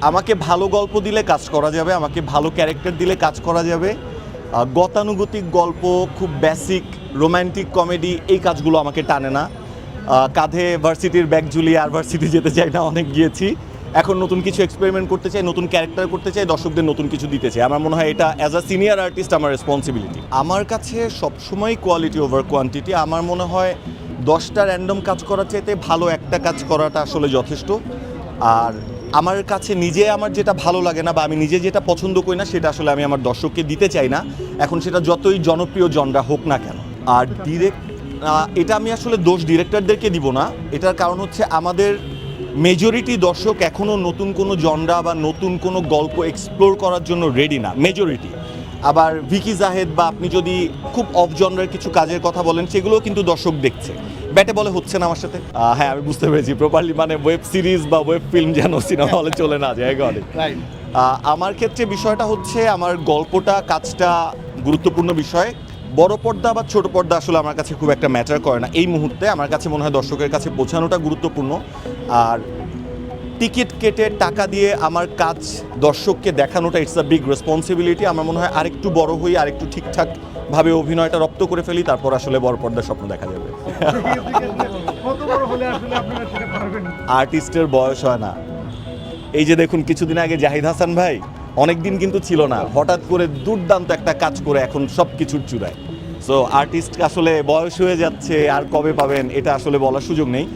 আমাকে ভালো গল্প দিলে কাজ করা যাবে, আমাকে ভালো ক্যারেক্টার দিলে কাজ করা যাবে। গতানুগতিক গল্প, খুব বেসিক রোম্যান্টিক কমেডি, এই কাজগুলো আমাকে টানে না। কাঁধে ভার্সিটির ব্যাগ ঝুলিয়ে আর ভার্সিটি যেতে চাই না, অনেক গিয়েছি। এখন নতুন কিছু এক্সপেরিমেন্ট করতে চাই, নতুন ক্যারেক্টার করতে চাই, দর্শকদের নতুন কিছু দিতে চাই। আমার মনে হয় এটা অ্যাজ আ সিনিয়র আর্টিস্ট আমার রেসপন্সিবিলিটি। আমার কাছে সবসময় কোয়ালিটি ওভার কোয়ান্টিটি। আমার মনে হয় 10টা র্যান্ডম কাজ করার চাইতে ভালো একটা কাজ করাটা আসলে যথেষ্ট। আর আমার কাছে নিজে আমার যেটা ভালো লাগে না বা আমি নিজে যেটা পছন্দ করি না, সেটা আসলে আমি আমার দর্শককে দিতে চাই না, এখন সেটা যতই জনপ্রিয় জনরা হোক না কেন। আর এটা আমি আসলে দোষ ডিরেক্টরদেরকে দিব না। এটার কারণ হচ্ছে আমাদের মেজরিটি দর্শক এখনও নতুন কোনো জনরা বা নতুন কোনো গল্প এক্সপ্লোর করার জন্য রেডি না, মেজরিটি। আবার ভিকি জাহেদ বা আপনি যদি খুব অফ জনরার কিছু কাজের কথা বলেন, সেগুলোও কিন্তু দর্শক দেখছে। ব্যাটে বলে হচ্ছে না আমার সাথে। হ্যাঁ, আমি বুঝতে পেরেছি প্রপারলি, মানে ওয়েব সিরিজ বা ওয়েব ফিল্ম যেন সিনেমা হলে চলে না যায়। আমার ক্ষেত্রে বিষয়টা হচ্ছে আমার গল্পটা, কাজটা গুরুত্বপূর্ণ বিষয়। বড় পর্দা বা ছোট পর্দা আসলে আমার কাছে খুব একটা ম্যাটার করে না এই মুহূর্তে। আমার কাছে মনে হয় দর্শকের কাছে পৌঁছানোটা গুরুত্বপূর্ণ। আর টিকিট কেটে টাকা দিয়ে আমার কাজ দর্শককে দেখানোটা ইটস আ বিগ রেসপন্সিবিলিটি। আমার মনে হয় আরেকটু বড় হই, আরেকটু ঠিকঠাকভাবে অভিনয়টা রপ্ত করে ফেলি, তারপর আসলে বড় পর্দার স্বপ্ন দেখা যাবে। আর্টিস্টের বয়স হয় না। এই যে দেখুন, কিছুদিন আগে জাহিদ হাসান ভাই অনেক দিন কিন্তু ছিল না, হঠাৎ করে দুর্দান্ত একটা কাজ করে এখন সব কিছুর চূড়ায়। সো আর্টিস্ট আসলে বয়স হয়ে যাচ্ছে, আর কবে পাবেন এটা আসলে বলার সুযোগ নেই।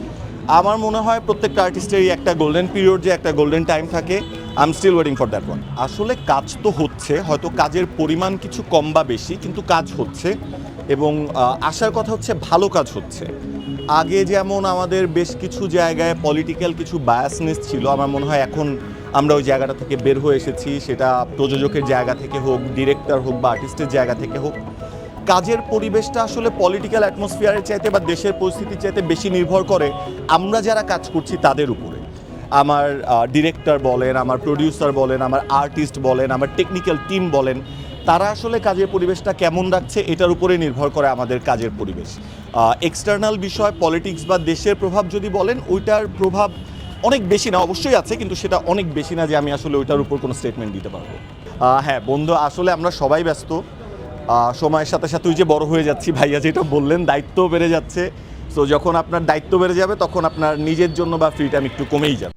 আমার মনে হয় প্রত্যেকটা আর্টিস্টেরই একটা গোল্ডেন পিরিয়ড, যে একটা গোল্ডেন টাইম থাকে। I am still waiting for that one. আসলে কাজ তো হচ্ছে, হয়তো কাজের পরিমাণ কিছু কম বা বেশি, কিন্তু কাজ হচ্ছে। এবং আশার কথা হচ্ছে ভালো কাজ হচ্ছে। আগে যেমন আমাদের বেশ কিছু জায়গায় পলিটিক্যাল কিছু বায়াসনেস ছিল, আমার মনে হয় এখন আমরা ওই জায়গাটা থেকে বের হয়ে এসেছি। সেটা প্রযোজকের জায়গা থেকে হোক, ডিরেক্টর হোক বা আর্টিস্টের জায়গা থেকে হোক। কাজের পরিবেশটা আসলে পলিটিক্যাল অ্যাটমসফিয়ারের চাইতে বা দেশের পরিস্থিতির চাইতে বেশি নির্ভর করে আমরা যারা কাজ করছি তাদের উপরে। আমার ডিরেক্টর বলেন, আমার প্রডিউসার বলেন, আমার আর্টিস্ট বলেন, আমার টেকনিক্যাল টিম বলেন, তারা আসলে কাজের পরিবেশটা কেমন রাখছে এটার উপরে নির্ভর করে আমাদের কাজের পরিবেশ। এক্সটার্নাল বিষয়, পলিটিক্স বা দেশের প্রভাব যদি বলেন, ওইটার প্রভাব অনেক বেশি না, অবশ্যই আছে, কিন্তু সেটা অনেক বেশি না যে আমি আসলে ওইটার উপর কোনো স্টেটমেন্ট দিতে পারবো। হ্যাঁ বন্ধু, আসলে আমরা সবাই ব্যস্ত। সময়ের সাথে সাথে ওই যে বড় হয়ে যাচ্ছি, ভাইয়া যেটা বললেন, দায়িত্ব বেড়ে যাচ্ছে। সো যখন আপনার দায়িত্ব বেড়ে যাবে, তখন আপনার নিজের জন্য বা ফ্রি টাইম একটু কমেই যাবে।